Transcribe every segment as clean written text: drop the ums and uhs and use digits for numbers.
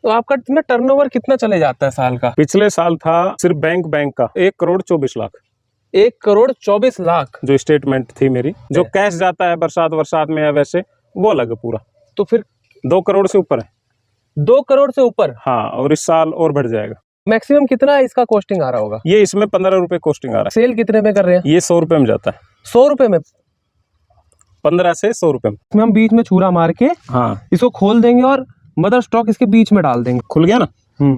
तो आपका इसमें टर्नओवर कितना चले जाता है साल का? पिछले साल था सिर्फ बैंक का 1,24,00,000। 1,24,00,000 जो स्टेटमेंट थी मेरी, जो कैश जाता है बरसात में है वैसे वो अलग है पूरा। तो फिर 2 करोड़ से ऊपर है। 2 करोड़ से ऊपर? हाँ, और इस साल और बढ़ जाएगा। मैक्सिमम कितना इसका कॉस्टिंग आ रहा होगा? ये इसमें 15 रुपए कॉस्टिंग आ रहा है। सेल कितने में कर रहे हैं? ये 100 रुपए में जाता है। 100 रुपए में? 15 से 100 रुपए में। इसमें हम बीच में छुरा मार के हाँ, इसको खोल देंगे और मदर स्टॉक इसके बीच में डाल देंगे। खुल गया ना।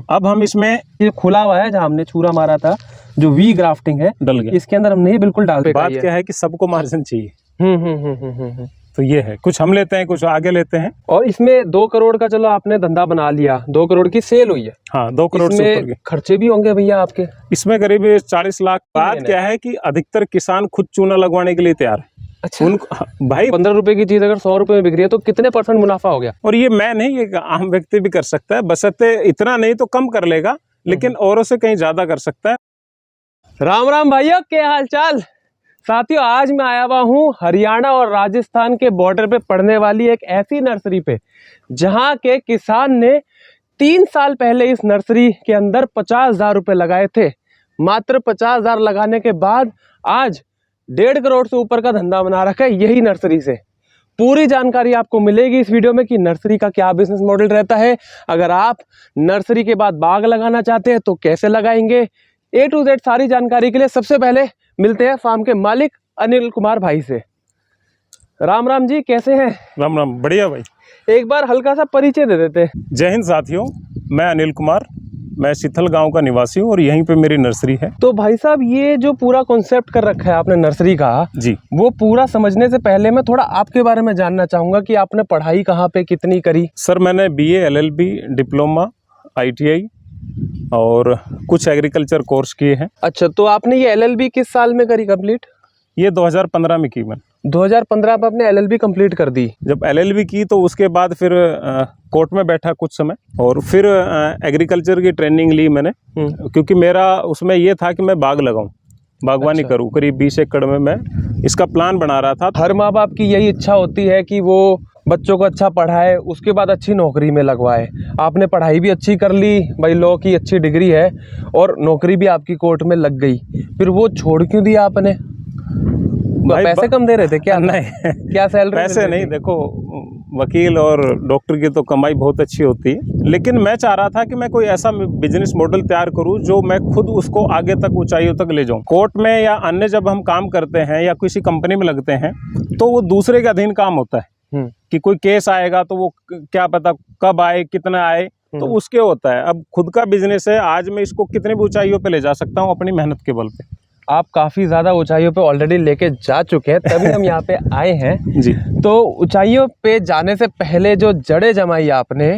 अब हम इसमें ये खुला हुआ है जहाँ हमने छुरा मारा था, जो वी ग्राफ्टिंग है डल गया। इसके अंदर हमने ये बिल्कुल डाल दिया। बात क्या है कि सबको मार्जिन चाहिए। हम्म। तो ये है, कुछ हम लेते हैं कुछ आगे लेते हैं। और इसमें 2 करोड़ का चलो आपने धंधा बना लिया, 2 करोड़ की सेल हुई है। हाँ, 2 करोड़ से ऊपर के खर्चे भी होंगे भैया आपके इसमें करीब 40 लाख। बात क्या है कि अधिकतर किसान खुद चूना लगवाने के लिए तैयार है। अच्छा, उनको भाई 15 रुपए की चीज अगर 100 रुपए में बिक रही है तो कितने % मुनाफा हो गया? और ये मैं नहीं, ये आम व्यक्ति भी कर सकता है, बशर्ते इतना नहीं तो कम कर लेगा, लेकिन औरों से कहीं ज्यादा कर सकता है। राम राम भाइयों, क्या हाल चाल साथियों। आज मैं आया हुआ हूँ हरियाणा और राजस्थान के बॉर्डर पे पड़ने वाली एक ऐसी नर्सरी पे जहाँ के किसान ने 3 साल पहले इस नर्सरी के अंदर 50,000 रुपए लगाए थे। मात्र 50,000 लगाने के बाद आज 1.5 करोड़ से ऊपर का धंधा बना रखा है यही नर्सरी से। पूरी जानकारी आपको मिलेगी इस वीडियो में कि नर्सरी का क्या बिजनेस मॉडल रहता है, अगर आप नर्सरी के बाद बाग लगाना चाहते हैं तो कैसे लगाएंगे, A to Z सारी जानकारी के लिए सबसे पहले मिलते हैं फार्म के मालिक अनिल कुमार भाई से। राम राम जी, कैसे हैं? राम राम, बढ़िया भाई। एक बार हल्का सा परिचय दे देते। जय हिंद साथियों, मैं अनिल कुमार, मैं शीतल गांव का निवासी हूँ और यहीं पे मेरी नर्सरी है। तो भाई साहब, ये जो पूरा कॉन्सेप्ट कर रखा है आपने नर्सरी का जी, वो पूरा समझने से पहले मैं थोड़ा आपके बारे में जानना चाहूंगा कि आपने पढ़ाई कहाँ पे कितनी करी? सर, मैंने BA LLB डिप्लोमा ITI और कुछ एग्रीकल्चर कोर्स किए हैं। अच्छा, तो आपने ये LLB किस साल में करी कंप्लीट? ये 2015 में की मैंने। 2015 में आपने LLB कंप्लीट कर दी? जब LLB की तो उसके बाद फिर कोर्ट में बैठा कुछ समय और फिर एग्रीकल्चर की ट्रेनिंग ली मैंने, क्योंकि मेरा उसमें ये था कि मैं बाग लगाऊं, बागवानी करूं। करीब 20 एकड़ में मैं इसका प्लान बना रहा था। हर माँ बाप की यही इच्छा होती है कि वो बच्चों को अच्छा पढ़ाए, उसके बाद अच्छी नौकरी में लगवाए। आपने पढ़ाई भी अच्छी कर ली, भाई लॉ की अच्छी डिग्री है और नौकरी भी आपकी कोर्ट में लग गई, फिर वो छोड़ क्यों दिया आपने? पैसे कम दे रहे थे क्या? नहीं, क्या सैलरी? पैसे नहीं, देखो वकील और डॉक्टर की तो कमाई बहुत अच्छी होती है, लेकिन मैं चाह रहा था कि मैं कोई ऐसा बिजनेस मॉडल तैयार करूं जो मैं खुद उसको आगे तक ऊंचाइयों तक ले जाऊं। कोर्ट में या अन्य जब हम काम करते हैं या किसी कंपनी में लगते हैं तो वो दूसरे के अधीन काम होता है कि कोई केस आएगा तो वो क्या पता कब आए, कितना आए, तो उसके होता है। अब खुद का बिजनेस है, आज मैं इसको कितनी भी ऊंचाइयों पे ले जा सकता हूँ अपनी मेहनत के बल पे। आप काफी ज्यादा ऊंचाइयों पे ऑलरेडी लेके जा चुके हैं, तभी हम यहाँ पे आए हैं जी। तो ऊंचाइयों पे जाने से पहले जो जड़ें जमाई आपने,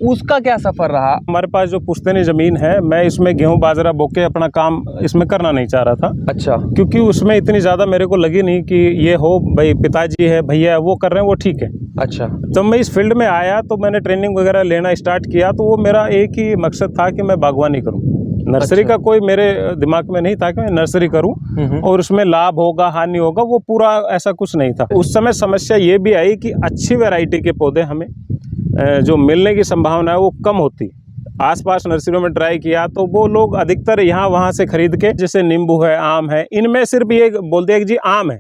उसका क्या सफर रहा? हमारे पास जो पुश्तैनी जमीन है, मैं इसमें गेहूं बाजरा बो के अपना काम इसमें करना नहीं चाह रहा था। अच्छा, क्योंकि उसमें इतनी ज्यादा मेरे को लगी नहीं कि ये हो भाई पिताजी है भैया वो कर रहे हैं वो ठीक है। अच्छा, जब मैं इस फील्ड में आया तो मैंने ट्रेनिंग वगैरह लेना स्टार्ट किया, तो वो मेरा एक ही मकसद था कि मैं बागवानी करूं। नर्सरी का कोई मेरे दिमाग में नहीं था कि मैं नर्सरी करूं और उसमें लाभ होगा हानि होगा, वो पूरा ऐसा कुछ नहीं था। उस समय समस्या ये भी आई कि अच्छी वैरायटी के पौधे हमें जो मिलने की संभावना है वो कम होती। आसपास नर्सरियों में ट्राई किया तो वो लोग अधिकतर यहाँ वहाँ से खरीद के, जैसे नींबू है, आम है, इनमें सिर्फ ये बोलते हैं कि जी आम है।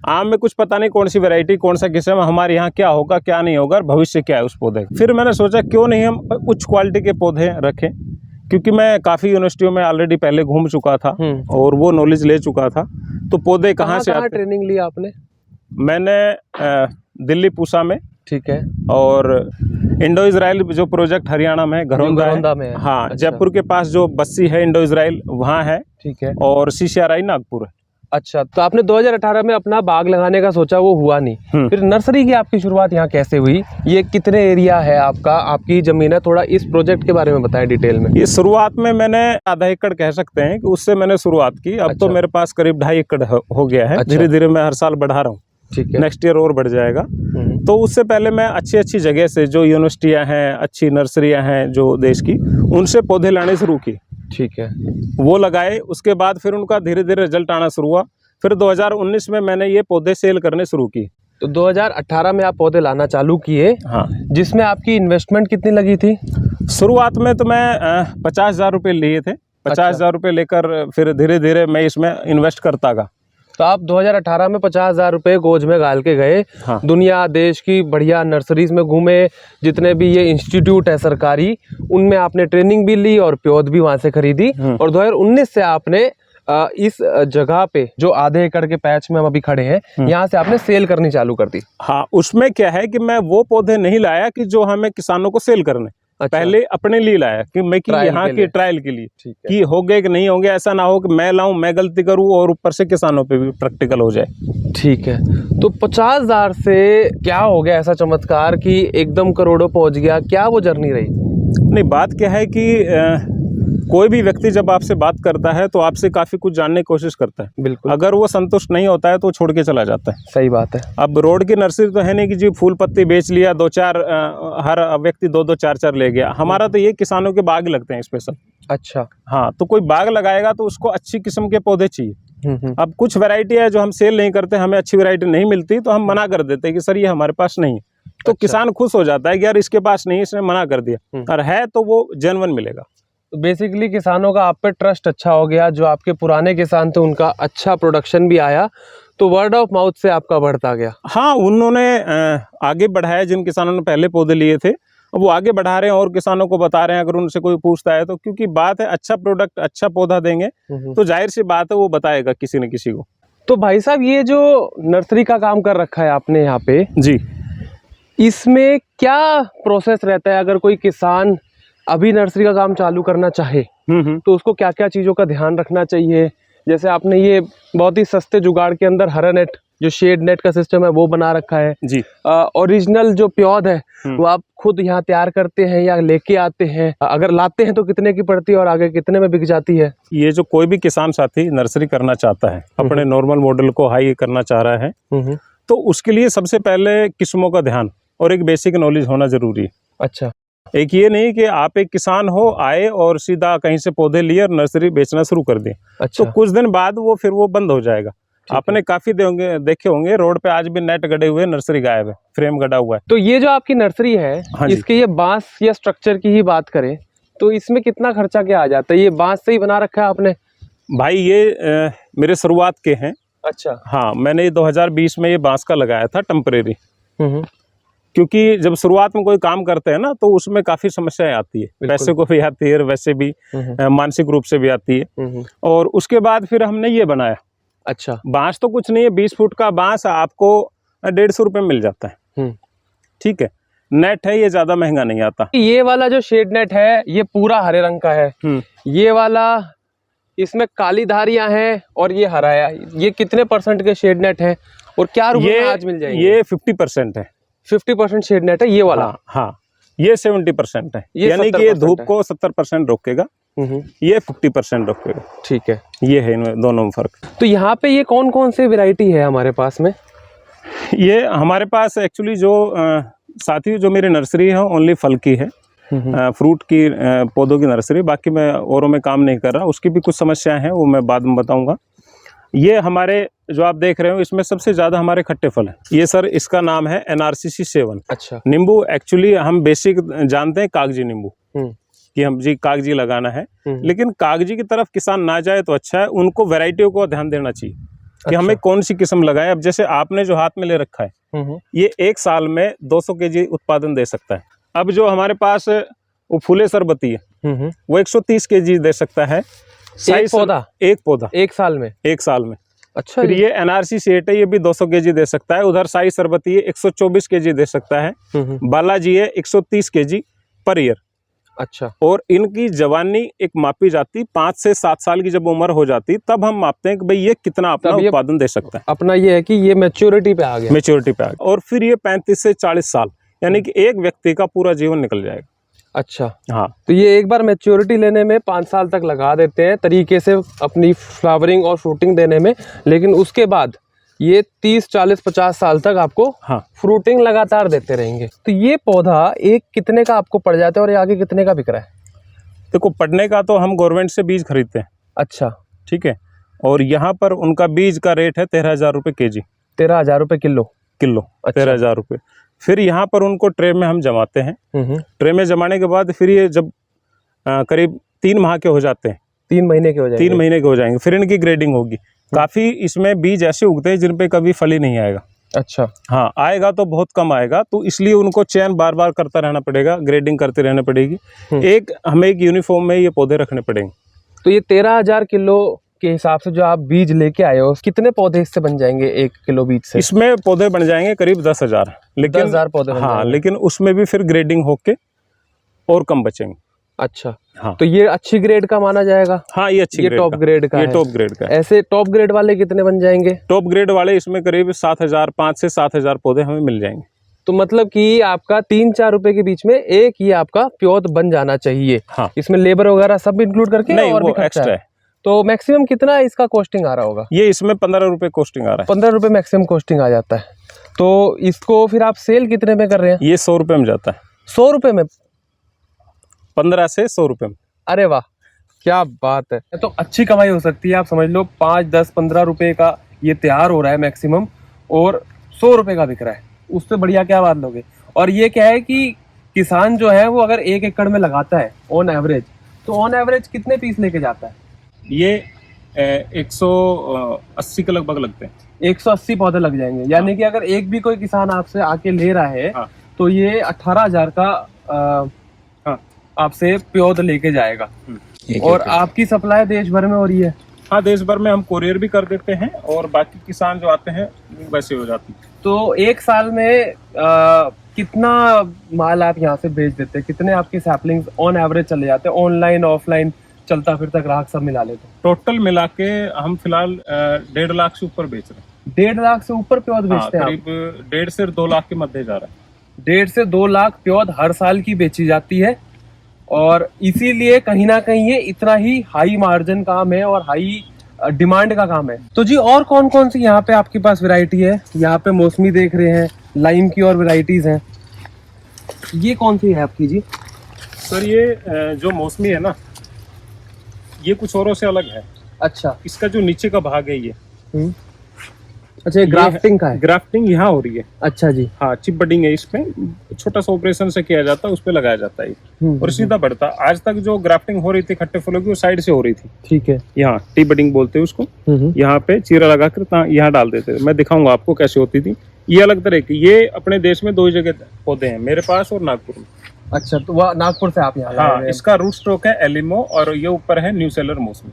आम में कुछ पता नहीं कौन सी वैरायटी, कौन सा किस्म, हमारे यहाँ क्या होगा क्या नहीं होगा, भविष्य क्या है उस पौधे। फिर मैंने सोचा क्यों नहीं हम उच्च क्वालिटी के पौधे रखें, क्योंकि मैं काफ़ी यूनिवर्सिटियों में ऑलरेडी पहले घूम चुका था और वो नॉलेज ले चुका था। तो पौधे कहाँ से आते? ट्रेनिंग ली आपने? मैंने दिल्ली पूसा में, ठीक है, और इंडो इजराइल जो प्रोजेक्ट हरियाणा में घरौंदा में है। हाँ, अच्छा। जयपुर के पास जो बस्सी है इंडो इजराइल वहाँ है, ठीक है, और CCRI नागपुर है। अच्छा, तो आपने 2018 में अपना बाग लगाने का सोचा, वो हुआ नहीं, फिर नर्सरी की आपकी शुरुआत यहाँ कैसे हुई? ये कितने एरिया है आपका, आपकी जमीन है? थोड़ा इस प्रोजेक्ट के बारे में बताएं डिटेल में। ये शुरुआत में मैंने आधा एकड़ कह सकते हैं कि उससे मैंने शुरुआत की। अब तो मेरे पास करीब 2.5 एकड़ हो गया है। धीरे धीरे मैं हर साल बढ़ा रहा हूँ, ठीक है, नेक्स्ट ईयर और बढ़ जाएगा। तो उससे पहले मैं अच्छी अच्छी जगह से, जो यूनिवर्सिटियाँ हैं, अच्छी नर्सरियाँ हैं जो देश की, उनसे पौधे लाने शुरू किए, ठीक है, वो लगाए। उसके बाद फिर उनका धीरे धीरे रिजल्ट आना शुरू हुआ। फिर 2019 में मैंने ये पौधे सेल करने शुरू किए। तो 2018 में आप पौधे लाना चालू किए, हाँ। जिसमें आपकी इन्वेस्टमेंट कितनी लगी थी? शुरुआत में तो मैं 50,000 रुपये लिए थे। 50,000 रुपये लेकर फिर धीरे धीरे मैं इसमें इन्वेस्ट करता गया। तो आप 2018 में 50,000 रुपये गोज में गाल के गए। हाँ। दुनिया देश की बढ़िया नर्सरीज में घूमे, जितने भी ये इंस्टीट्यूट है सरकारी, उनमें आपने ट्रेनिंग भी ली और पौध भी वहाँ से खरीदी। और 2019 से आपने इस जगह पे जो आधे एकड़ के पैच में हम अभी खड़े हैं, यहाँ से आपने सेल करनी चालू कर दी। हाँ, उसमें क्या है कि मैं वो पौधे नहीं लाया कि जो हमें किसानों को सेल करने। अच्छा। पहले अपने लिए लाया कि मैं कि यहाँ के ट्रायल के लिए कि होंगे कि नहीं होंगे। ऐसा ना हो कि मैं लाऊं, मैं गलती करूं और ऊपर से किसानों पे भी प्रैक्टिकल हो जाए। ठीक है। तो 50,000 से क्या हो गया ऐसा चमत्कार कि एकदम करोड़ों पहुंच गया? क्या वो जर्नी रही? नहीं, बात क्या है कि कोई भी व्यक्ति जब आपसे बात करता है तो आपसे काफ़ी कुछ जानने की कोशिश करता है। बिल्कुल। अगर वो संतुष्ट नहीं होता है तो छोड़ के चला जाता है। सही बात है। अब रोड की नर्सरी तो है नहीं कि जी फूल पत्ती बेच लिया, 2-4 हर व्यक्ति 2-2 4-4 ले गया। हमारा तो ये किसानों के बाग लगते हैं स्पेशल। अच्छा। हाँ, तो कोई बाग लगाएगा तो उसको अच्छी किस्म के पौधे चाहिए। अब कुछ वैरायटी है जो हम सेल नहीं करते, हमें अच्छी वैरायटी नहीं मिलती तो हम मना कर देते हैं कि सर ये हमारे पास नहीं है। तो किसान खुश हो जाता है कि यार इसके पास नहीं, इसने मना कर दिया। और है तो वो जेन्युइन मिलेगा। तो बेसिकली किसानों का आप पे ट्रस्ट अच्छा हो गया। जो आपके पुराने किसान थे उनका अच्छा प्रोडक्शन भी आया, तो वर्ड ऑफ माउथ से आपका बढ़ता गया। हाँ, उन्होंने आगे बढ़ाया। जिन किसानों ने पहले पौधे लिए थे वो आगे बढ़ा रहे हैं और किसानों को बता रहे हैं। अगर उनसे कोई पूछता है तो, क्योंकि बात है अच्छा प्रोडक्ट, अच्छा पौधा देंगे तो जाहिर सी बात है वो बताएगा किसी न किसी को। तो भाई साहब, ये जो नर्सरी का काम कर रखा है आपने यहाँ पे जी, इसमें क्या प्रोसेस रहता है? अगर कोई किसान अभी नर्सरी का काम चालू करना चाहे तो उसको क्या क्या चीज़ों का ध्यान रखना चाहिए? जैसे आपने ये बहुत ही सस्ते जुगाड़ के अंदर हरा नेट, जो शेड नेट का सिस्टम है, वो बना रखा है जी। ओरिजिनल जो पौध है वो आप खुद यहाँ तैयार करते हैं या लेके आते हैं? अगर लाते हैं तो कितने की पड़ती है और आगे कितने में बिक जाती है? ये जो कोई भी किसान साथी नर्सरी करना चाहता है, अपने नॉर्मल मॉडल को हाई करना चाह रहा है, तो उसके लिए सबसे पहले किस्मों का ध्यान और एक बेसिक नॉलेज होना जरूरी है। अच्छा। एक ये नहीं कि आप एक किसान हो, आए और सीधा कहीं से पौधे लिए और नर्सरी बेचना शुरू कर दें। अच्छा। तो कुछ दिन बाद वो बंद हो जाएगा। आपने काफी देखे होंगे रोड पे आज भी नेट गड़े हुए, नर्सरी गायब है, फ्रेम गड़ा हुआ है। तो ये जो आपकी नर्सरी है, इसके ये बांस या स्ट्रक्चर की ही बात करें तो इसमें कितना खर्चा क्या आ जाता है? ये बांस से ही बना रखा है आपने? भाई ये मेरे शुरुआत के हैं। अच्छा। हाँ, मैंने 2020 में ये बांस का लगाया था टेम्परेरी। क्योंकि जब शुरुआत में कोई काम करते हैं ना तो उसमें काफी समस्याएं आती है, पैसे को भी आती है, वैसे भी मानसिक रूप से भी आती है। और उसके बाद फिर हमने ये बनाया। अच्छा। बांस तो कुछ नहीं है, 20 फुट का बांस आपको 150 रुपये मिल जाता है। ठीक है। नेट है, ये ज्यादा महंगा नहीं आता। ये वाला जो शेड नेट है ये पूरा हरे रंग का है। ये वाला, इसमें काली धारियां हैं और ये हरा है। ये कितने % के शेड नेट है और क्या रुपए में आज मिल जाएंगे? ये 50% है। 50% शेड नेट है ये वाला? हाँ, ये 70% है, यानी कि ये धूप को 70% रोकेगा, ये 50% रोकेगा। ठीक है। ये है इनमें दोनों में फर्क। तो यहाँ पे ये कौन कौन से वैरायटी है हमारे पास में? ये हमारे पास एक्चुअली जो साथी जो मेरी नर्सरी है ओनली फल की है, फ्रूट की पौधों की नर्सरी। बाकी मैं औरों में काम नहीं कर रहा, उसकी भी कुछ समस्याएं हैं, वो मैं बाद में बताऊंगा। ये हमारे जो आप देख रहे हो इसमें सबसे ज़्यादा हमारे खट्टे फल हैं। ये सर इसका नाम है NRCC 7। अच्छा। नींबू एक्चुअली हम बेसिक जानते हैं कागजी नींबू, कि हम जी कागजी लगाना है, लेकिन कागजी की तरफ किसान ना जाए तो अच्छा है। उनको वैरायटियों को ध्यान देना चाहिए कि हमें कौन सी किस्म लगाए। अब जैसे आपने जो हाथ में ले रखा है, ये 1 साल में 200 kg उत्पादन दे सकता है। अब जो हमारे पास वो फूले सरबती है वो 130 kg दे सकता है। एक पौधा? एक पौधा 1 साल में? 1 साल में। अच्छा। फिर ये NRCC 8 है, ये भी 200 kg दे सकता है। उधर साई सरबती है 124 kg दे सकता है। बालाजी है 130 kg पर ईयर। अच्छा। और इनकी जवानी एक मापी जाती 5 से 7 साल की जब उम्र हो जाती तब हम मापते हैं कि भाई ये कितना अपना उत्पादन दे सकता है। अपना ये है कि ये मैच्योरिटी पे आ गया। मैच्योरिटी पे आ गया। और फिर ये 35 से 40 साल, यानी कि एक व्यक्ति का पूरा जीवन निकल जाएगा। अच्छा। हाँ, तो ये एक बार मैच्योरिटी लेने में 5 साल तक लगा देते हैं तरीके से अपनी फ्लावरिंग और फ्रूटिंग देने में, लेकिन उसके बाद ये 30, 40, 50 साल तक आपको फ्रूटिंग लगातार देते रहेंगे। तो ये पौधा एक कितने का आपको पड़ जाता है और ये आगे कितने का बिक रहा है? देखो, पड़ने का तो हम गवर्नमेंट से बीज खरीदते हैं। अच्छा। ठीक है। और यहाँ पर उनका बीज का रेट है 13,000 रुपये kg। 13,000 रुपये किलो? किलो, 13,000 रुपये। फिर यहाँ पर उनको ट्रे में हम जमाते हैं। ट्रे में जमाने के बाद फिर ये जब करीब 3 माह के हो जाते हैं, 3 महीने के हो जाएंगे, 3 महीने के हो जाएंगे, फिर इनकी ग्रेडिंग होगी। काफ़ी इसमें बीज ऐसे उगते हैं जिन पे कभी फल ही नहीं आएगा। अच्छा, हाँ, आएगा तो बहुत कम आएगा, तो इसलिए उनको चयन बार बार करता रहना पड़ेगा, ग्रेडिंग करते रहना पड़ेगी। हमें एक यूनिफॉर्म में ये पौधे रखने पड़ेंगे। तो ये 13,000 किलो के हिसाब से जो आप बीज लेके आए हो, कितने पौधे इससे बन जाएंगे 1 किलो बीज से? इसमें पौधे बन जाएंगे करीब 10,000, लेकिन 10,000 पौधे बन हाँ जाएंगे। लेकिन उसमें भी फिर ग्रेडिंग होके और कम बचेंगे। अच्छा, हाँ, तो ये अच्छी ग्रेड का माना जाएगा? हाँ, ये अच्छी ये टॉप ग्रेड का ये है। टॉप ग्रेड का है। ऐसे टॉप ग्रेड वाले कितने बन जाएंगे? टॉप ग्रेड वाले इसमें करीब 7,000, 5 से 7,000 पौधे हमें मिल जाएंगे। तो मतलब कि आपका 3-4 रुपए के बीच में एक ये आपका प्योत बन जाना चाहिए। हाँ, इसमें लेबर वगैरह सब इंक्लूड करके नहीं, और वो भी खर्चा एक्स्ट्रा है। तो मैक्सिमम कितना इसका कॉस्टिंग आ रहा होगा? ये इसमें 15 रुपये कॉस्टिंग आ रहा है। 15 रुपये मैक्सिमम कॉस्टिंग आ जाता है। तो इसको फिर आप सेल कितने में कर रहे हैं? ये 100 रुपये में जाता है। 100 रुपये में? 15 से 100 रुपये में। अरे वाह, क्या बात है। तो अच्छी कमाई हो सकती है। आप समझ लो 5, 10, 15 रुपए का ये तैयार हो रहा है मैक्सिमम, और 100 रुपए का बिक रहा है। उससे बढ़िया क्या बात लोगे। और ये क्या है कि किसान जो है वो अगर 1 एकड़ में लगाता है ऑन एवरेज, तो ऑन एवरेज कितने पीस लेके जाता है? ये 180 के लगभग लगते हैं। 180 पौधे लग जाएंगे। यानी कि अगर एक भी कोई किसान आपसे आके ले रहा है, हाँ, तो ये 18,000 का आपसे पौध लेके जाएगा। और आपकी सप्लाई देश भर में हो रही है? हाँ, देश भर में हम कोरियर भी कर देते हैं, और बाकी किसान जो आते हैं वैसे हो जाती है। तो एक साल में कितना माल आप यहाँ से भेज देते हैं? कितने आपके सैपलिंग्स ऑन एवरेज चले जाते हैं, ऑनलाइन ऑफलाइन चलता फिरता ग्राहक सब मिला लेते हैं? टोटल मिला के हम फिलहाल 1.5 लाख से ऊपर बेच रहे हैं। 1.5 लाख से ऊपर पौध बेचते हैं? करीब 1.5 से 2 लाख के मध्य जा रहा है। 1.5 से 2 लाख पौध हर साल की बेची जाती है, और इसीलिए कहीं ना कहीं ये इतना ही हाई मार्जिन काम है और हाई डिमांड का काम है। तो जी, और कौन कौन सी यहाँ पे आपके पास वैरायटी है? यहाँ पे मौसमी देख रहे हैं, लाइम की और वैरायटीज हैं। ये कौन सी है आपकी जी? सर, ये जो मौसमी है ना, ये कुछ औरों से अलग है। अच्छा, इसका जो नीचे का भाग है ये अच्छा, ये ग्राफ्टिंग का है? ग्राफ्टिंग यहाँ हो रही है। अच्छा जी। हाँ, चिप बडिंग है। इसमें छोटा सा ऑपरेशन से किया जाता है, उस पे लगाया जाता है और सीधा बढ़ता। आज तक जो ग्राफ्टिंग हो रही थी खट्टे फलों की, वो साइड से हो रही थी। ठीक है। यहाँ टी बडिंग बोलते हैं उसको। यहाँ पे चीरा लगाकर यहाँ डाल देते थे। मैं दिखाऊंगा आपको कैसे होती थी। ये अलग तरह की, ये अपने देश में 2 ही जगह पौधे हैं, मेरे पास और नागपुर में। अच्छा, तो वह नागपुर से आप यहाँ लाए हाँ, हैं? इसका रूट स्टॉक है एलिमो, और ये ऊपर है न्यू सेलर मौसमी।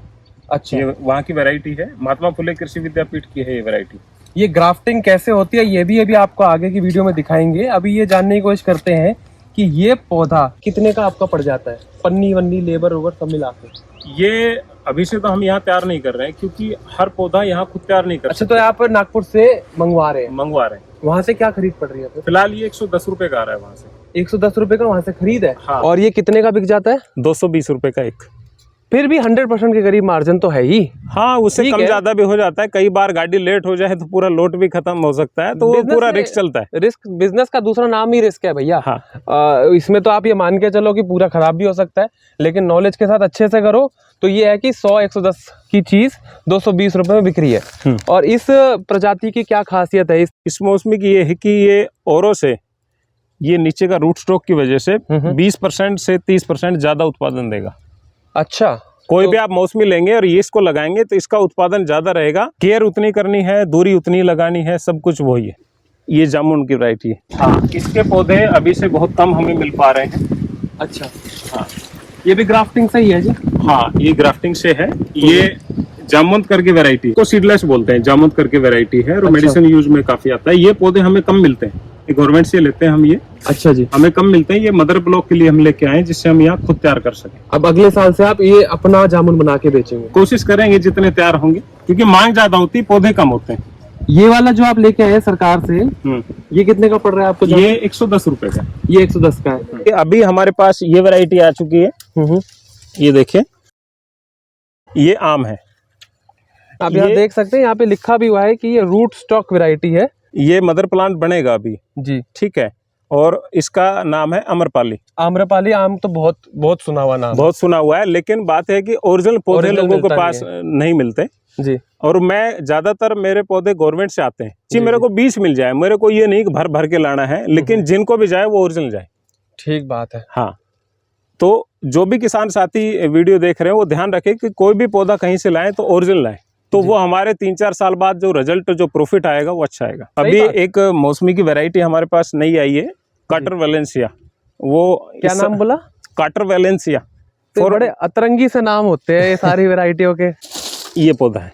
अच्छा, ये वहाँ की वैरायटी है, महात्मा फुले कृषि विद्यापीठ की है ये वैरायटी। ये ग्राफ्टिंग कैसे होती है ये भी अभी आपको आगे की वीडियो में दिखाएंगे। अभी ये जानने की कोशिश करते हैं कि ये पौधा कितने का आपका पड़ जाता है, पन्नी वन्नी लेबर ओवर सब मिला के? ये अभी से तो हम यहाँ तैयार नहीं कर रहे हैं, क्योंकि हर पौधा यहाँ खुद तैयार नहीं कर अच्छा, तो यहाँ पर नागपुर से मंगवा रहे हैं? वहाँ से क्या खरीद पड़ रही है? फिलहाल ये 110 रुपए का आ रहा है वहाँ से। 110 रुपए का वहाँ से खरीद है? हाँ। और ये कितने का बिक जाता है? 220 रुपए का एक। फिर भी 100% के करीब मार्जिन तो है ही। हाँ, उससे कम ज्यादा भी हो जाता है। कई बार गाड़ी लेट हो जाए तो पूरा लोट भी खत्म हो सकता है, तो वो पूरा रिस्क चलता है। रिस्क, बिजनेस का दूसरा नाम ही रिस्क है भैया। हाँ। इसमें तो आप ये मान के चलो कि पूरा खराब भी हो सकता है, लेकिन नॉलेज के साथ अच्छे से करो तो ये है कि 100-110 की चीज 220 रुपए में बिक रही है। और इस प्रजाति की क्या खासियत है? इस मौसमी की ये है कि ये औरों से, ये नीचे का रूट स्टॉक की वजह से 20% से 30% ज्यादा उत्पादन देगा। अच्छा, कोई भी आप मौसमी लेंगे और ये इसको लगाएंगे तो इसका उत्पादन ज्यादा रहेगा। केयर उतनी करनी है, दूरी उतनी लगानी है, सब कुछ वही है। ये जामुन की वैरायटी है। हाँ, इसके पौधे अभी से बहुत कम हमें मिल पा रहे हैं। अच्छा, हाँ, ये भी ग्राफ्टिंग से ही है जी? हाँ, ये ग्राफ्टिंग से है। ये जामुन करके वैरायटी को सीडलेस बोलते हैं, जामुन करके वैरायटी है, और मेडिसिन यूज में काफी आता है। ये पौधे हमें कम मिलते हैं, गवर्नमेंट से लेते हैं हम ये। अच्छा जी, हमें कम मिलते हैं। ये मदर ब्लॉक के लिए हम लेके आए, जिससे हम यहाँ खुद तैयार कर सकें। अब अगले साल से आप ये अपना जामुन बना के बेचेंगे? कोशिश करेंगे जितने तैयार होंगे, क्योंकि मांग ज्यादा होती है, पौधे कम होते हैं। ये वाला जो आप लेके आए सरकार से, ये कितने का पड़ रहा है आपको? ये 110 रुपए का। ये 110 का है। अभी हमारे पास ये वैरायटी आ चुकी है। ये देखिए, ये आम है। आप यहाँ देख सकते हैं, यहाँ पे लिखा भी हुआ है कि ये रूट स्टॉक वैरायटी है। ये मदर प्लांट बनेगा अभी जी, ठीक है। और इसका नाम है अम्रपाली। आम्रपाली आम तो बहुत सुना हुआ नाम, बहुत सुना हुआ है, लेकिन बात है कि ओरिजिनल पौधे लोगों के पास नहीं मिलते जी। और मैं ज्यादातर मेरे पौधे गवर्नमेंट से आते हैं जी, जी, मेरे जी। को बीज मिल जाए, मेरे को ये नहीं कि भर भर के लाना है, लेकिन जिनको भी जाए वो ओरिजिनल जाए। ठीक बात है। हाँ, तो जो भी किसान साथी वीडियो देख रहे हैं वो ध्यान रखें कि कोई भी पौधा कहीं से लाएं तो ओरिजिनल लाएं, तो वो हमारे 3-4 साल बाद जो रिजल्ट, जो प्रॉफिट आएगा वो अच्छा आएगा। अभी बात। एक मौसमी की वैरायटी हमारे पास नई आई है, कार्टर वैलेंसिया। वो क्या नाम बोला? Carter Valencia. तो बड़े अतरंगी से नाम होते हैं ये सारी वैरायटियों के। ये पौधा है।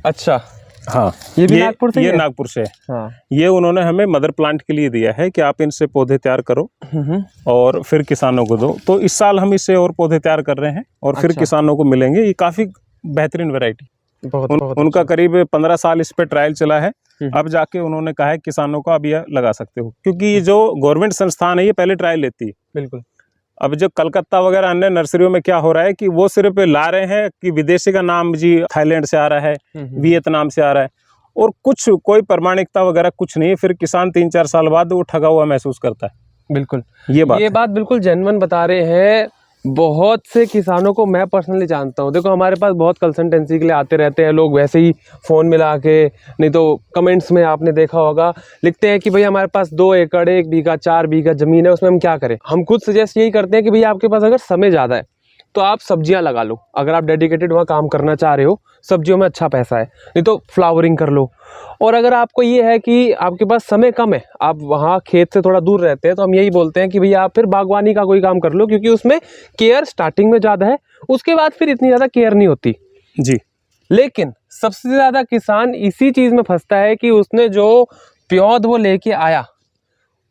अच्छा, हाँ, ये भी नागपुर से ही ये है? नागपुर से है। हाँ। ये उन्होंने हमें मदर प्लांट के लिए दिया है कि आप इनसे पौधे तैयार करो और फिर किसानों को दो। तो इस साल हम इससे और पौधे तैयार कर रहे हैं और फिर अच्छा। किसानों को मिलेंगे। ये काफी बेहतरीन वैरायटी। बहुत उनका करीब 15 साल इस पे ट्रायल चला है। अब जाके उन्होंने कहा है किसानों को अब यह लगा सकते हो, क्योंकि ये जो गवर्नमेंट संस्थान है ये पहले ट्रायल लेती है। बिल्कुल। अब जो कलकत्ता वगैरह अन्य नर्सरियों में क्या हो रहा है कि वो सिर्फ ला रहे हैं कि विदेशी का नाम जी थाईलैंड से आ रहा है, वियतनाम से आ रहा है, और कुछ कोई प्रमाणिकता वगैरह कुछ नहीं है। फिर किसान 3-4 साल बाद वो ठगा हुआ महसूस करता है। बिल्कुल, ये बात बिल्कुल जेन्युइन बता रहे हैं। बहुत से किसानों को मैं पर्सनली जानता हूँ। देखो, हमारे पास बहुत कंसल्टेंसी के लिए आते रहते हैं लोग, वैसे ही फ़ोन मिला के, नहीं तो कमेंट्स में आपने देखा होगा लिखते हैं कि भैया हमारे पास 2 एकड़ 1 बीघा 4 बीघा ज़मीन है, उसमें हम क्या करें। हम खुद सजेस्ट यही करते हैं कि भैया आपके पास अगर समय ज़्यादा है तो आप सब्जियां लगा लो। अगर आप डेडिकेटेड वहाँ काम करना चाह रहे हो, सब्जियों में अच्छा पैसा है, नहीं तो फ्लावरिंग कर लो। और अगर आपको ये है कि आपके पास समय कम है, आप वहाँ खेत से थोड़ा दूर रहते हैं, तो हम यही बोलते हैं कि भैया आप फिर बागवानी का कोई काम कर लो, क्योंकि उसमें केयर स्टार्टिंग में ज़्यादा है, उसके बाद फिर इतनी ज़्यादा केयर नहीं होती जी। लेकिन सबसे ज़्यादा किसान इसी चीज़ में फंसता है कि उसने जो प्योद वो लेके आया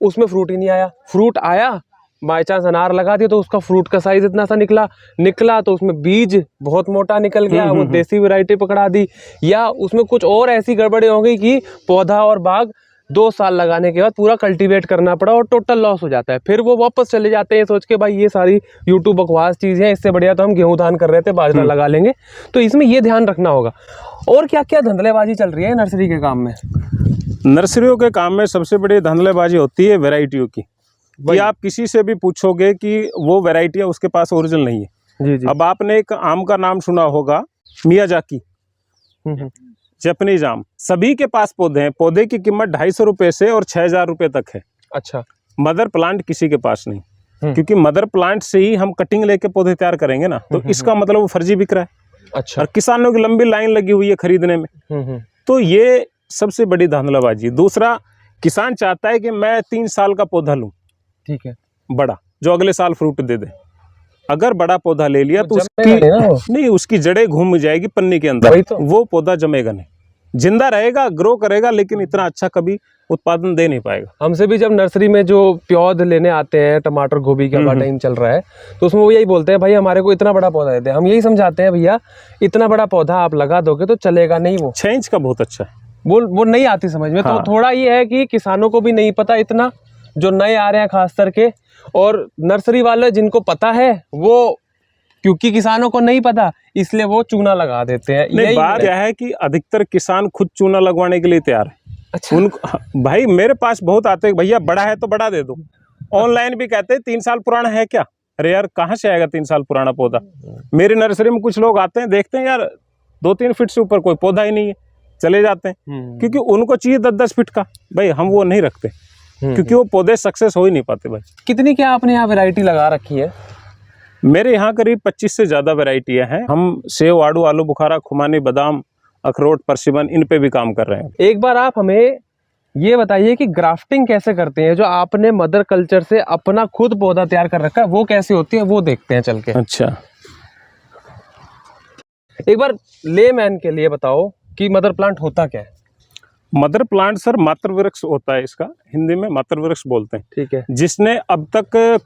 उसमें फ्रूट ही नहीं आया। फ्रूट आया, बाई चांस अनार लगा दिया तो उसका फ्रूट का साइज इतना सा निकला तो उसमें बीज बहुत मोटा निकल गया, वो देसी वैरायटी पकड़ा दी, या उसमें कुछ और ऐसी गड़बड़ी हो गई कि पौधा और बाग 2 साल लगाने के बाद पूरा कल्टीवेट करना पड़ा और टोटल लॉस हो जाता है। फिर वो वापस चले जाते हैं सोच के भाई ये सारी यूट्यूब बकवास चीज़ है, इससे बढ़िया तो हम गेहूं धान कर रहे थे, बाजरा लगा लेंगे। तो इसमें ये ध्यान रखना होगा। और क्या क्या धंधलेबाजी चल रही है नर्सरी के काम में? नर्सरियों के काम में सबसे बड़ी धंधलेबाजी होती है वैरायटियों की। कि आप किसी से भी पूछोगे कि वो वैरायटियाँ उसके पास ओरिजिनल नहीं है। जी जी। अब आपने एक आम का नाम सुना होगा, मियाजाकी, जापानीज आम। सभी के पास पौधे हैं। पौधे की कीमत 250 रुपये से और 6000 रुपये तक है। अच्छा। मदर प्लांट किसी के पास नहीं, क्योंकि मदर प्लांट से ही हम कटिंग लेके पौधे तैयार करेंगे ना, तो इसका मतलब वो फर्जी बिक रहा है। अच्छा। और किसानों की लंबी लाइन लगी हुई है खरीदने में। तो ये सबसे बड़ी धांधलाबाजी। दूसरा, किसान चाहता है कि मैं 3 साल का पौधा लूं, ठीक है, बड़ा, जो अगले साल फ्रूट दे दे। अगर बड़ा पौधा ले लिया तो उसकी जड़ें घूम जाएगी पन्नी के अंदर, तो वो पौधा जमेगा नहीं, जिंदा रहेगा, ग्रो करेगा, लेकिन इतना अच्छा कभी उत्पादन दे नहीं पाएगा। हमसे भी जब नर्सरी में जो पौध लेने आते हैं, टमाटर गोभी का टाइम चल रहा है, तो उसमें वो यही बोलते हैं भाई हमारे को इतना बड़ा पौधा देते हैं। हम यही समझाते हैं भैया इतना बड़ा पौधा आप लगा दोगे तो चलेगा नहीं। वो 6 इंच का बहुत अच्छा है, वो नहीं आती समझ में। तो थोड़ा ये है कि किसानों को भी नहीं पता इतना, जो नए आ रहे हैं खास करके, और नर्सरी वाले जिनको पता है वो, क्योंकि किसानों को नहीं पता इसलिए वो चूना लगा देते हैं। नहीं, बात क्या है कि अधिकतर किसान खुद चूना लगवाने के लिए तैयार है। अच्छा। उनको भाई मेरे पास बहुत आते हैं, भैया बड़ा है तो बड़ा दे दो। ऑनलाइन भी कहते हैं 3 साल पुराना है क्या? अरे यार कहाँ से आएगा 3 साल पुराना पौधा? मेरी नर्सरी में कुछ लोग आते हैं, देखते हैं यार 2-3 फीट से ऊपर कोई पौधा ही नहीं है, चले जाते हैं, क्योंकि उनको चाहिए 10-10 फीट का। भाई हम वो नहीं रखते, क्योंकि वो पौधे सक्सेस हो ही नहीं पाते। भाई कितनी क्या आपने यहाँ वैरायटी लगा रखी है? मेरे यहाँ करीब 25 से ज़्यादा वैरायटियाँ हैं। हम सेव, आड़ू, आलू बुखारा, खुमानी, बादाम, अखरोट, परसिमन, इन पे भी काम कर रहे हैं। एक बार आप हमें ये बताइए कि ग्राफ्टिंग कैसे करते हैं? जो आपने मदर कल्चर से अपना खुद पौधा तैयार कर रखा है वो कैसे होती है, वो देखते हैं चल के। अच्छा, एक बार लेमैन के लिए बताओ कि मदर प्लांट होता क्या है? मदर प्लांट सर मातृ वृक्ष होता है, इसका हिंदी में मातृ वृक्ष बोलते हैं। ठीक है। जिसने अब तक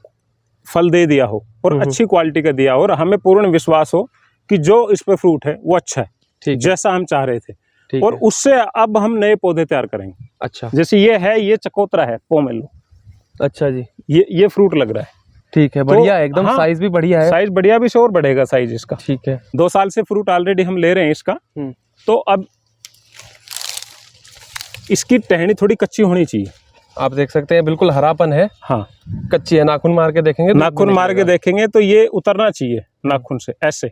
फल दे दिया हो और अच्छी क्वालिटी का दिया हो, और हमें पूर्ण विश्वास हो कि जो इस पे फ्रूट है वो अच्छा है, जैसा हम चाह रहे थे, और उससे अब हम नए पौधे तैयार करेंगे। अच्छा। जैसे ये चकोतरा है, पोमेलो। अच्छा जी। ये फ्रूट लग रहा है। ठीक है, बढ़िया है एकदम। साइज भी बढ़िया है, साइज बढ़िया भी से और बढ़ेगा साइज इसका। ठीक है। 2 साल से फ्रूट ऑलरेडी हम ले रहे हैं इसका। तो अब इसकी टहनी थोड़ी कच्ची होनी चाहिए। आप देख सकते हैं बिल्कुल हरापन है। हाँ, कच्ची है। नाखून मार के देखेंगे, नाखून मार के देखेंगे तो ये उतरना चाहिए नाखून से, ऐसे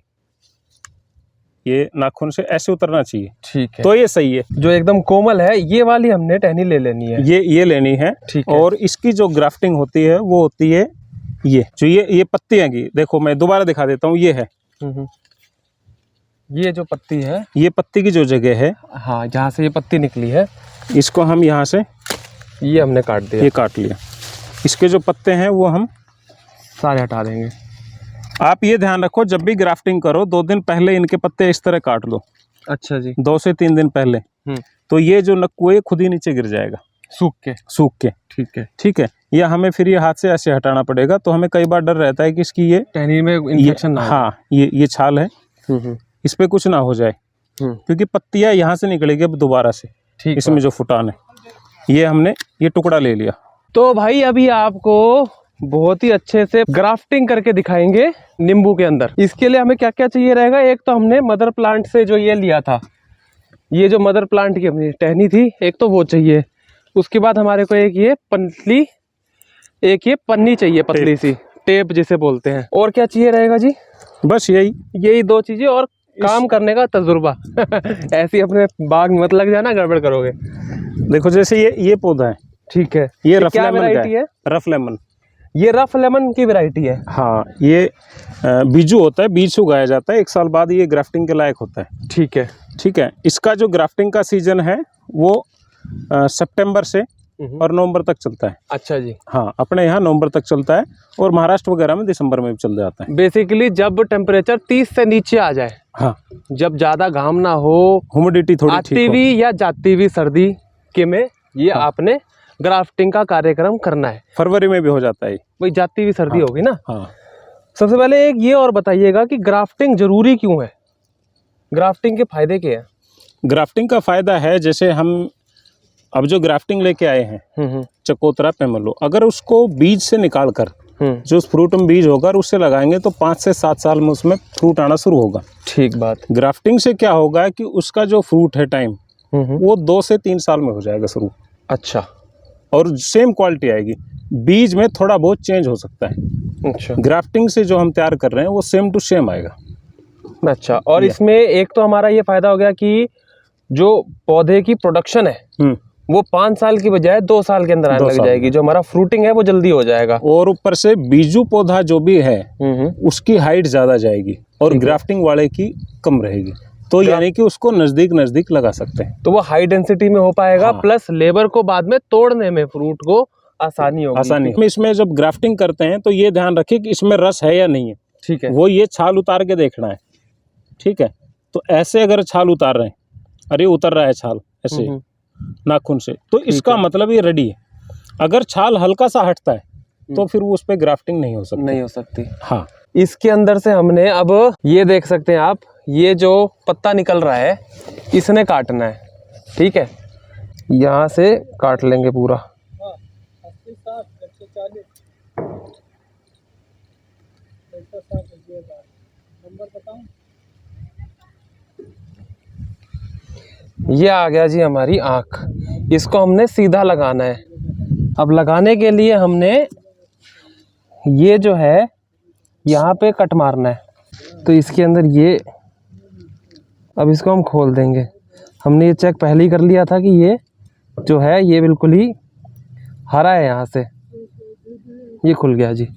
ये नाखून से ऐसे उतरना चाहिए, ठीक है। तो ये सही है। जो एकदम कोमल है ये वाली हमने टहनी ले लेनी है, ये लेनी है। ठीक है। और इसकी जो ग्राफ्टिंग होती है वो होती है ये जो ये पत्तियां की, देखो मैं दोबारा दिखा देता हूँ, ये है ये जो पत्ती है, ये पत्ती की जो जगह है, हाँ जहाँ से ये पत्ती निकली है, इसको हम यहाँ से ये हमने काट दिया, ये काट लिया। इसके जो पत्ते हैं वो हम सारे हटा देंगे। आप ये ध्यान रखो, जब भी ग्राफ्टिंग करो 2 दिन पहले इनके पत्ते इस तरह काट लो, अच्छा जी। 2 से 3 दिन पहले, तो ये जो नक्कू है खुद ही नीचे गिर जाएगा सूख के। ठीक है। या हमें फिर ये हाथ से ऐसे हटाना पड़ेगा, तो हमें कई बार डर रहता है कि इसकी ये टहनी में इन्फेक्शन ना हो। हाँ, ये छाल है, इस पे कुछ ना हो जाए, क्योंकि पत्तियां यहाँ से निकलेगी अब दोबारा से, इसमें जो फुटान है। ये हमने ये टुकड़ा ले लिया। तो भाई अभी आपको बहुत ही अच्छे से ग्राफ्टिंग करके दिखाएंगे नींबू के अंदर। इसके लिए हमें क्या क्या चाहिए रहेगा, एक तो हमने मदर प्लांट से जो ये लिया था, ये जो मदर प्लांट की अपनी टहनी थी, एक तो वो चाहिए। उसके बाद हमारे को एक ये पन्नी चाहिए, पतली सी टेप जिसे बोलते हैं। और क्या चाहिए रहेगा जी? बस यही 2 चीजें और काम करने का तजुर्बा। ऐसे ही अपने बाग में मत लग जाना, गड़बड़ करोगे। देखो जैसे ये पौधा है, ठीक है, ये रफ क्या लेमन वैरायटी है? Rough lemon. ये रफ लेमन की वैरायटी है। हाँ, ये बीजू होता है, बीज से उगाया जाता है, 1 साल बाद ये ग्राफ्टिंग के लायक होता है। ठीक है। इसका जो ग्राफ्टिंग का सीजन है वो सितंबर से और नवंबर तक चलता है। अच्छा जी। हाँ, अपने यहाँ नवंबर तक चलता है, और महाराष्ट्र वगैरह में दिसंबर में भी चल जाता है। बेसिकली जब टेम्परेचर 30 से नीचे आ जाए, हाँ, जब ज्यादा घाम ना हो, ह्यूमिडिटी थोड़ी आती हुई या जाती हुई सर्दी के में ये आपने ग्राफ्टिंग का कार्यक्रम करना है। फरवरी में भी हो जाता है, वही जाती हुई सर्दी होगी ना। हाँ। सबसे पहले एक ये और बताइएगा कि ग्राफ्टिंग जरूरी क्यों है, ग्राफ्टिंग के फायदे क्या है? ग्राफ्टिंग का फायदा है, जैसे हम अब जो ग्राफ्टिंग लेके आए हैं चकोतरा पेमलो, अगर उसको बीज से निकाल कर जो उस फ्रूट में बीज होगा उससे लगाएंगे तो 5 से 7 साल में उसमें फ्रूट आना शुरू होगा। ठीक बात। ग्राफ्टिंग से क्या होगा कि उसका जो फ्रूट है टाइम वो 2 से 3 साल में हो जाएगा शुरू। अच्छा। और सेम क्वालिटी आएगी, बीज में थोड़ा बहुत चेंज हो सकता है। अच्छा। ग्राफ्टिंग से जो हम तैयार कर रहे हैं वो सेम टू सेम आएगा। अच्छा। और इसमें एक तो हमारा ये फायदा हो गया कि जो पौधे की प्रोडक्शन है वो 5 साल की बजाय 2 साल के अंदर आने लग जाएगी, जो हमारा फ्रूटिंग है वो जल्दी हो जाएगा। और ऊपर से बीजू पौधा जो भी है उसकी हाइट ज्यादा जाएगी और ग्राफ्टिंग वाले की कम रहेगी, तो यानी कि उसको नजदीक लगा सकते हैं, तो वो हाई डेंसिटी में हो पाएगा। प्लस लेबर को बाद में तोड़ने में फ्रूट को आसानी होगी। इसमें जब ग्राफ्टिंग करते हैं तो ये ध्यान रखिए कि इसमें रस है या नहीं है। ठीक है। वो ये छाल उतार के देखना है। ठीक है, तो ऐसे अगर छाल उतार रहे हैं, अरे उतर रहा है छाल ऐसे नाखून से, तो इसका मतलब ये रेडी है। अगर छाल हल्का सा हटता है तो फिर वो उस पर ग्राफ्टिंग नहीं हो सकती। हाँ। इसके अंदर से हमने अब ये देख सकते हैं आप, ये जो पत्ता निकल रहा है इसने काटना है। ठीक है, यहाँ से काट लेंगे पूरा। ये आ गया जी हमारी आँख, इसको हमने सीधा लगाना है। अब लगाने के लिए हमने ये जो है यहाँ पे कट मारना है, तो इसके अंदर ये, अब इसको हम खोल देंगे। हमने ये चेक पहले ही कर लिया था कि ये जो है ये बिल्कुल ही हरा है, यहाँ से ये खुल गया जी।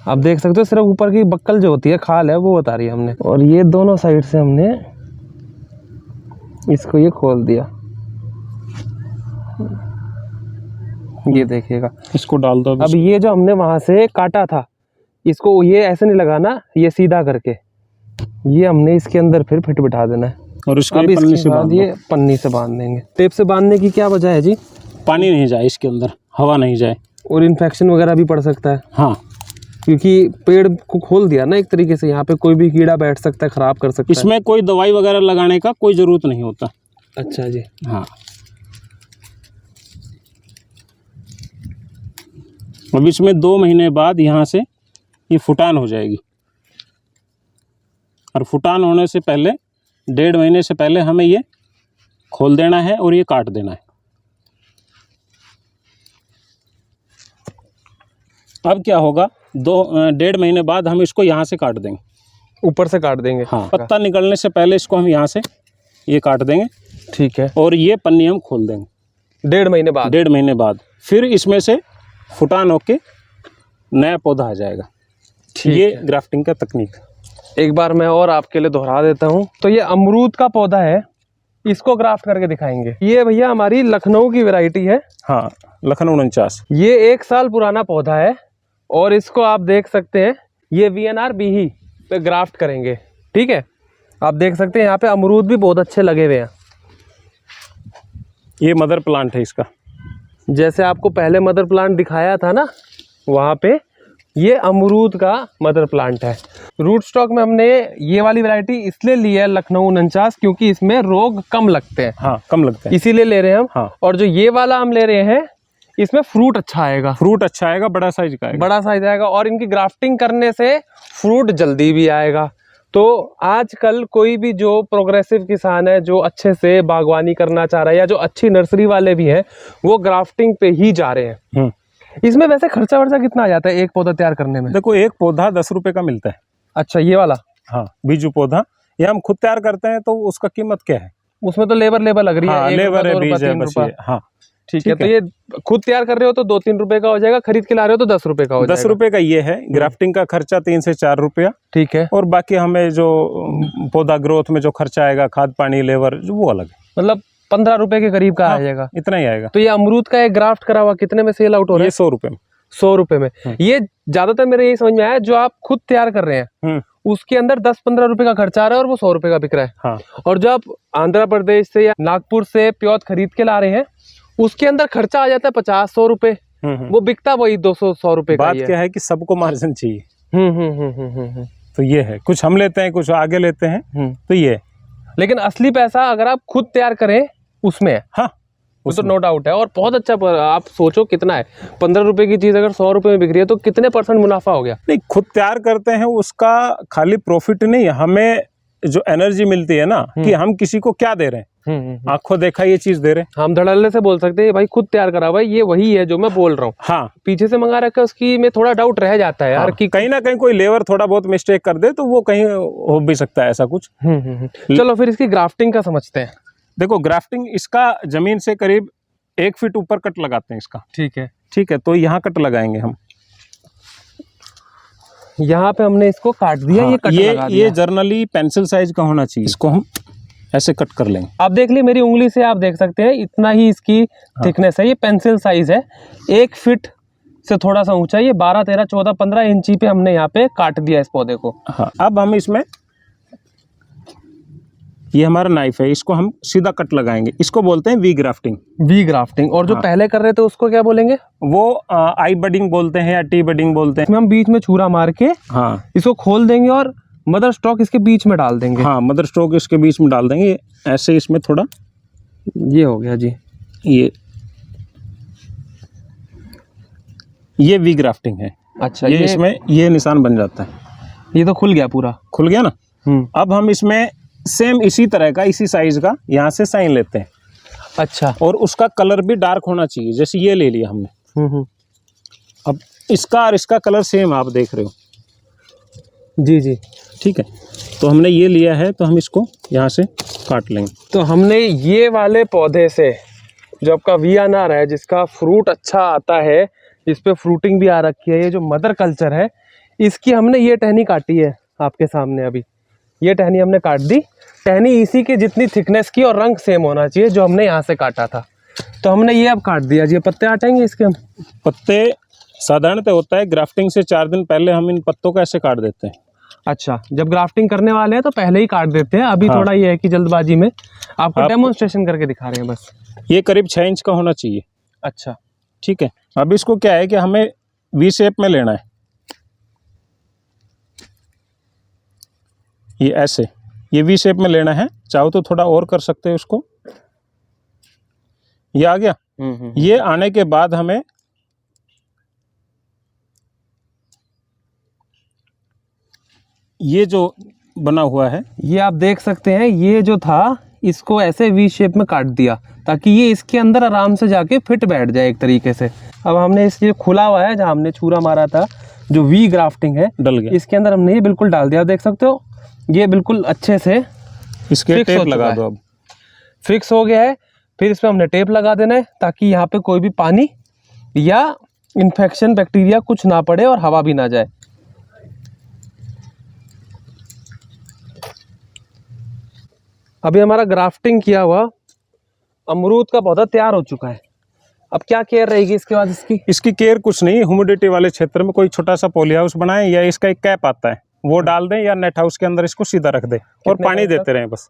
आप देख सकते हो सिर्फ ऊपर की बक्कल जो होती है, खाल है, वो बता रही है हमने। और ये दोनों साइड से हमने इसको ये खोल दिया। ये देखिएगा, इसको डाल दो। अब ये जो हमने वहां से काटा था इसको ये ऐसे नहीं लगाना, ये सीधा करके ये हमने इसके अंदर फिर फिट बिठा देना है। और इसको अब इसके बाद ये पन्नी से बांध देंगे। टेप से बांधने की क्या वजह है जी? पानी नहीं जाए इसके अंदर, हवा नहीं जाए, और इन्फेक्शन वगैरह भी पड़ सकता है। हाँ, क्योंकि पेड़ को खोल दिया ना एक तरीके से, यहाँ पे कोई भी कीड़ा बैठ सकता है, खराब कर सकता है। इसमें कोई दवाई वगैरह लगाने का कोई जरूरत नहीं होता। अच्छा जी। हाँ, अब इसमें 2 महीने बाद यहाँ से ये फुटान हो जाएगी, और फुटान होने से पहले 1.5 महीने से पहले हमें ये खोल देना है और ये काट देना है। अब क्या होगा, 1.5 महीने बाद हम इसको यहाँ से काट देंगे। ऊपर से काट देंगे। हाँ, पत्ता निकलने से पहले इसको हम यहाँ से ये काट देंगे। ठीक है। और ये पन्नी हम खोल देंगे 1.5 महीने बाद। 1.5 महीने बाद फिर इसमें से फुटान होके नया पौधा आ जाएगा। ये ग्राफ्टिंग का तकनीक। एक बार मैं और आपके लिए दोहरा देता हूँ। तो ये अमरूद का पौधा है, इसको ग्राफ्ट करके दिखाएंगे। ये भैया हमारी लखनऊ की वैरायटी है। हाँ, लखनऊ 49। ये 1 साल पुराना पौधा है और इसको आप देख सकते हैं, ये VNR BE पे ग्राफ्ट करेंगे। ठीक है, आप देख सकते हैं यहाँ पे अमरूद भी बहुत अच्छे लगे हुए हैं। ये मदर प्लांट है इसका। जैसे आपको पहले मदर प्लांट दिखाया था ना, वहाँ पे ये अमरूद का मदर प्लांट है। रूट स्टॉक में हमने ये वाली वैरायटी इसलिए ली है लखनऊ 49, क्योंकि इसमें रोग कम लगते हैं। हाँ, कम लगते हैं, इसीलिए ले रहे हैं हम। हाँ। और जो ये वाला हम ले रहे हैं, इसमें फ्रूट अच्छा आएगा। फ्रूट अच्छा आएगा, बड़ा साइज का आएगा। बड़ा साइज आएगा और इनकी ग्राफ्टिंग करने से फ्रूट जल्दी भी आएगा। तो आजकल कोई भी जो प्रोग्रेसिव किसान है, जो अच्छे से बागवानी करना चाह रहा है, या जो अच्छी नर्सरी वाले भी हैं, वो ग्राफ्टिंग पे ही जा रहे हैं। इसमें वैसे खर्चा वर्चा कितना आ जाता है एक पौधा तैयार करने में? देखो, एक पौधा 10 रुपए का मिलता है। अच्छा, ये वाला? हाँ, बीजू पौधा। ये हम खुद तैयार करते हैं, तो उसका कीमत क्या है? उसमें तो लेबर लग रही है। हाँ, लेबर है, बीज है, बस ये। हाँ, ठीक है। तो ये खुद तैयार कर रहे हो तो 2-3 रुपए का हो जाएगा, खरीद के ला रहे हो तो 10 रुपए का हो जाएगा। 10 रुपए का ये है। ग्राफ्टिंग का खर्चा 3 से 4 रुपया। ठीक है। और बाकी हमें जो पौधा ग्रोथ में जो खर्चा आएगा, खाद पानी लेबर, वो अलग है। मतलब 15 रुपए के करीब का आ जाएगा। इतना ही आएगा। तो ये अमरूद का एक ग्राफ्ट करा हुआ कितने में सेल आउट हो रहा है? 100 रुपए में। 100 रुपए में। ये ज्यादातर मेरे यही समझ में आया, जो आप खुद तैयार कर रहे हैं उसके अंदर 10-15 रुपए का खर्चा आ रहा है और वो 100 रुपए का बिक रहा है। हाँ। और जो आप आंध्र प्रदेश से या नागपुर से प्योत खरीद के ला रहे हैं, उसके अंदर खर्चा आ जाता है 50-100 रुपए, वो बिकता वही 200-100 रुपए का। बात क्या है कि सबको मार्जिन चाहिए। तो ये है, कुछ हम लेते हैं, कुछ आगे लेते हैं। तो ये, लेकिन असली पैसा अगर आप खुद तैयार करें उसमें है। हाँ, वो तो नो डाउट है। और बहुत अच्छा, आप सोचो कितना है, 15 रुपए की चीज अगर 100 रुपए में बिक रही है तो कितने % मुनाफा हो गया। नहीं, खुद तैयार करते हैं, उसका खाली प्रॉफिट नहीं, हमें जो एनर्जी मिलती है ना, कि हम किसी को क्या दे रहे हैं। आंखों देखा ये चीज दे रहे हैं। हम धड़ल्ले से बोल सकते हैं भाई खुद तैयार करा भाई, ये वही है जो मैं बोल रहा हूँ। हाँ, पीछे से मंगा रखा है उसकी में थोड़ा डाउट रह जाता है यार। हाँ, कि कहीं ना कहीं कोई लेबर थोड़ा बहुत मिस्टेक कर दे तो वो कहीं हो भी सकता है ऐसा कुछ। चलो फिर इसकी ग्राफ्टिंग का समझते हैं। देखो, ग्राफ्टिंग इसका जमीन से करीब 1 फीट ऊपर कट लगाते हैं इसका। ठीक है। ठीक है, तो यहाँ कट लगाएंगे हम। यहाँ पे हमने इसको काट दिया। हाँ, ये कट लगा दिया। ये जर्नली पेंसिल साइज का होना चाहिए। इसको हम ऐसे कट कर लेंगे। आप देख ली मेरी उंगली से, आप देख सकते हैं इतना ही इसकी थिकनेस है। ये पेंसिल साइज है। 1 फीट से थोड़ा सा ऊंचा, ये 12, 13, 14, 15 इंची पे हमने यहाँ पे काट दिया इस पौधे को। हाँ, अब हम इसमें, ये हमारा नाइफ है, इसको हम सीधा कट लगाएंगे। इसको बोलते हैं वी ग्राफ्टिंग। We grafting. और जो पहले कर रहे थे उसको क्या बोलेंगे? वो आई बडिंग बोलते हैं या टी बडिंग बोलते हैं। इसमें हम बीच में छुरा मार के इसको खोल देंगे और मदर स्टॉक इसके बीच में डाल देंगे। हाँ, मदर स्टॉक इसके बीच में डाल देंगे ऐसे। इसमें थोड़ा ये हो गया जी। ये वी ग्राफ्टिंग है। अच्छा, ये इसमें ये निशान बन जाता है। ये तो खुल गया, पूरा खुल गया ना। अब हम इसमें सेम इसी तरह का, इसी साइज का यहाँ से साइन लेते हैं। अच्छा। और उसका कलर भी डार्क होना चाहिए। जैसे ये ले लिया हमने। अब इसका और इसका कलर सेम आप देख रहे हो। जी जी, ठीक है। तो हमने ये लिया है, तो हम इसको यहाँ से काट लेंगे। तो हमने ये वाले पौधे से, जो आपका VNR है, जिसका फ्रूट अच्छा आता है, जिस पे फ्रूटिंग भी आ रखी है, ये जो मदर कल्चर है, इसकी हमने ये टहनी काटी है आपके सामने। अभी ये टहनी हमने काट दी। टहनी इसी की जितनी थिकनेस की और रंग सेम होना चाहिए जो हमने यहाँ से काटा था। तो हमने ये अब काट दिया जी। पत्ते हटाएंगे इसके हम। पत्ते साधारणतः होता है ग्राफ्टिंग से 4 दिन पहले हम इन पत्तों को ऐसे काट देते हैं। अच्छा, जब ग्राफ्टिंग करने वाले हैं तो पहले ही काट देते हैं। अभी थोड़ा ये है कि जल्दबाजी में आपको डेमोन्स्ट्रेशन करके दिखा रहे हैं बस। ये करीब 6 इंच का होना चाहिए। अच्छा, ठीक है। अब इसको क्या है कि हमें वी शेप में लेना है। ये ऐसे, ये वी शेप में लेना है। चाहो तो थोड़ा और कर सकते हैं उसको। ये आ गया। ये आने के बाद हमें ये जो बना हुआ है, ये आप देख सकते हैं, ये जो था इसको ऐसे वी शेप में काट दिया ताकि ये इसके अंदर आराम से जाके फिट बैठ जाए एक तरीके से। अब हमने इस, ये खुला हुआ है जहाँ हमने छुरा मारा था, जो वी ग्राफ्टिंग है, डल गया। इसके अंदर हमने ये बिल्कुल डाल दिया। देख सकते हो ये बिल्कुल अच्छे से इसके फिक्स हो टेप चुका लगा है। दो अब। फिक्स हो गया है। फिर इसमें हमने टेप लगा देना है ताकि यहाँ पे कोई भी पानी या इन्फेक्शन बैक्टीरिया कुछ ना पड़े और हवा भी ना जाए। अभी हमारा ग्राफ्टिंग किया हुआ अमरूद का पौधा तैयार हो चुका है। अब क्या केयर रहेगी इसके बाद इसकी? इसकी केयर कुछ नहीं, ह्यूमिडिटी वाले क्षेत्र में कोई छोटा सा पॉली हाउस बनाएं या इसका एक कैप आता है वो डाल दें, या नेट हाउस के अंदर इसको सीधा रख दें और पानी देते रहें बस।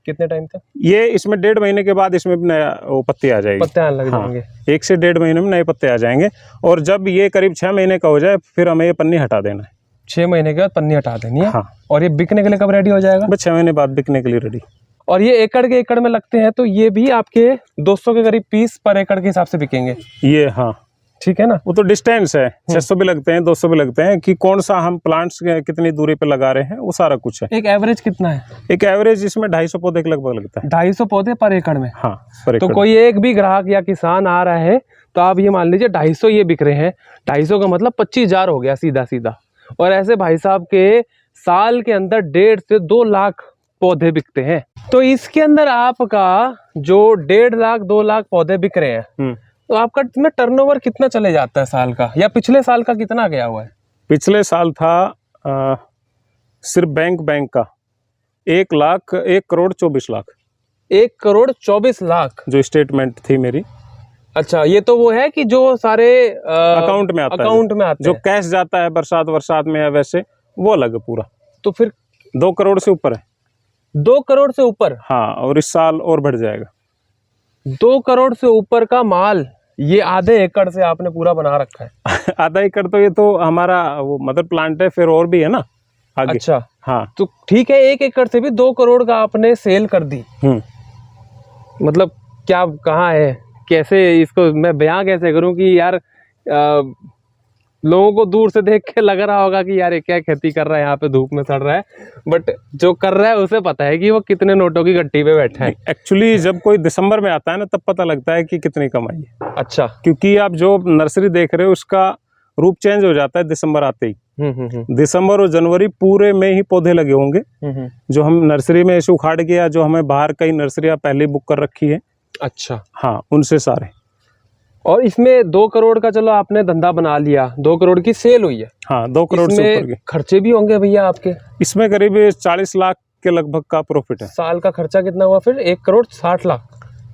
कितने टाइम तक? ये इसमें 1.5 महीने के बाद इसमें भी नया वो पत्ती आ जाएगी, पत्ते आने लग हाँ, जाएंगे। 1 से 1.5 महीने में नए पत्ते आ जाएंगे। और जब ये करीब 6 महीने का हो जाए फिर हमें ये पन्नी हटा देना है। 6 महीने के बाद पन्नी हटा देनी है। हाँ। और ये बिकने के लिए कब रेडी हो जाएगा? बस 6 महीने बाद बिकने के लिए रेडी। और ये एकड़ के एकड़ में लगते हैं तो ये भी आपके 200 के करीब पीस पर एकड़ के हिसाब से बिकेंगे। ये हाँ ठीक है ना? वो तो डिस्टेंस है, 600 भी लगते हैं, 200 भी लगते हैं, कि कौन सा हम प्लांट्स कितनी दूरी पे लगा रहे हैं वो सारा कुछ है। एक एवरेज कितना है? एक एवरेज इसमें 250 पौधे के लगभग लगता है। 250 पौधे पर एकड़ में? हाँ पर तो एकड़। कोई एक भी ग्राहक या किसान आ रहा है तो आप ये मान लीजिए 250 ये बिक रहे हैं। 250 का मतलब 25,000 हो गया सीधा सीधा। और ऐसे भाई साहब के साल के अंदर 1.5 से 2 लाख पौधे बिकते हैं। तो इसके अंदर आपका जो 1.5 लाख 2 लाख पौधे बिक रहे हैं तो आपका इसमें टर्नओवर कितना चले जाता है साल का, या पिछले साल का कितना गया हुआ है? पिछले साल था सिर्फ बैंक का 1 करोड़ 24 लाख। 1 करोड़ 24 लाख जो स्टेटमेंट थी मेरी। अच्छा, ये तो वो है कि जो सारे अकाउंट में आता है, अकाउंट में आते जो हैं। कैश जाता है बरसात में है वैसे वो अलग है पूरा। तो फिर 2 करोड़ से ऊपर है। 2 करोड़ से ऊपर? हाँ, और इस साल और बढ़ जाएगा। 2 करोड़ से ऊपर का माल ये आधे एकड़ से आपने पूरा बना रखा है। आधा एकड़ तो ये तो हमारा वो मदर प्लांट है, फिर और भी है ना आगे। अच्छा हाँ तो ठीक है, 1 एकड़ से भी 2 करोड़ का आपने सेल कर दी। मतलब क्या, कहाँ है, कैसे इसको मैं बयां कैसे करूं कि यार लोगों को दूर से देख के लग रहा होगा कि यार ये क्या खेती कर रहा है, यहाँ पे धूप में सड़ रहा है, बट जो कर रहा है उसे पता है कि वो कितने नोटों की गट्टी पे बैठा है। एक्चुअली जब कोई दिसंबर में आता है ना तब पता लगता है कि कितनी कमाई है। अच्छा, क्योंकि आप जो नर्सरी देख रहे हो उसका रूप चेंज हो जाता है दिसंबर आते ही। दिसंबर और जनवरी पूरे में ही पौधे लगे होंगे जो हम नर्सरी में ऐसे उखाड़ के, या जो हमें बाहर कई नर्सरियाँ पहले बुक कर रखी है। अच्छा, हाँ, उनसे सारे। और इसमें 2 करोड़ का चलो आपने धंधा बना लिया, 2 करोड़ की सेल हुई है। हाँ, 2 करोड़ से ऊपर के खर्चे भी होंगे भैया आपके? इसमें करीब 40 लाख के लगभग का प्रॉफिट है। साल का खर्चा कितना हुआ फिर? 1 करोड़ 60 लाख?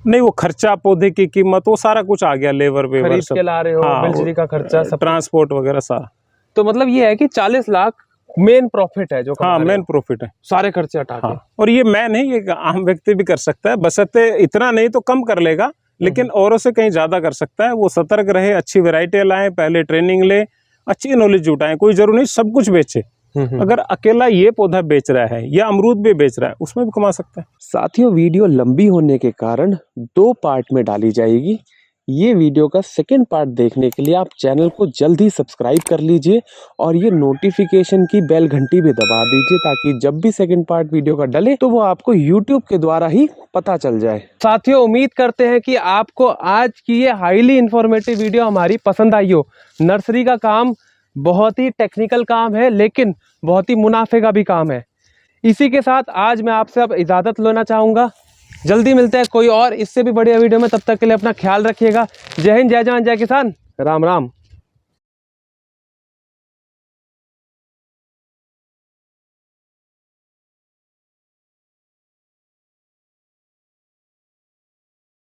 नहीं, वो खर्चा, पौधे की कीमत, वो सारा कुछ आ गया, लेबर वेबर खरीद के ला रहे हो, हाँ, बिजली का खर्चा, सब ट्रांसपोर्ट वगैरह सारा। तो मतलब ये है कि 40 लाख मेन प्रॉफिट है जो कमा हाँ, रहे मेन हो, प्रॉफिट है, सारे खर्चे हटा के। हाँ। और ये मैं नहीं, ये आम व्यक्ति भी कर सकता है, बशर्ते इतना नहीं तो कम कर लेगा, लेकिन औरों से कहीं ज्यादा कर सकता है। वो सतर्क रहे, अच्छी वैरायटी लाएं, पहले ट्रेनिंग ले, अच्छी नॉलेज जुटाएं। कोई जरूरी नहीं सब कुछ बेचे। अगर अकेला ये पौधा बेच रहा है या अमरूद भी बेच रहा है उसमें भी कमा सकता है। साथियों, वीडियो लंबी होने के कारण 2 पार्ट में डाली जाएगी। ये वीडियो का सेकंड पार्ट देखने के लिए आप चैनल को जल्द ही सब्सक्राइब कर लीजिए और ये नोटिफिकेशन की बेल घंटी भी दबा दीजिए ताकि जब भी सेकंड पार्ट वीडियो का डले तो वो आपको यूट्यूब के द्वारा ही पता चल जाए। साथियों, उम्मीद करते हैं कि आपको आज की ये हाईली इंफॉर्मेटिव वीडियो हमारी पसंद आई हो। नर्सरी का काम बहुत ही टेक्निकल काम है लेकिन बहुत ही मुनाफे का भी काम है। इसी के साथ आज मैं आपसे अब इजाज़त लेना चाहूँगा। जल्दी मिलते हैं कोई और इससे भी बढ़िया वीडियो में, तब तक के लिए अपना ख्याल रखिएगा। जय हिंद, जय जवान, जय किसान, राम राम।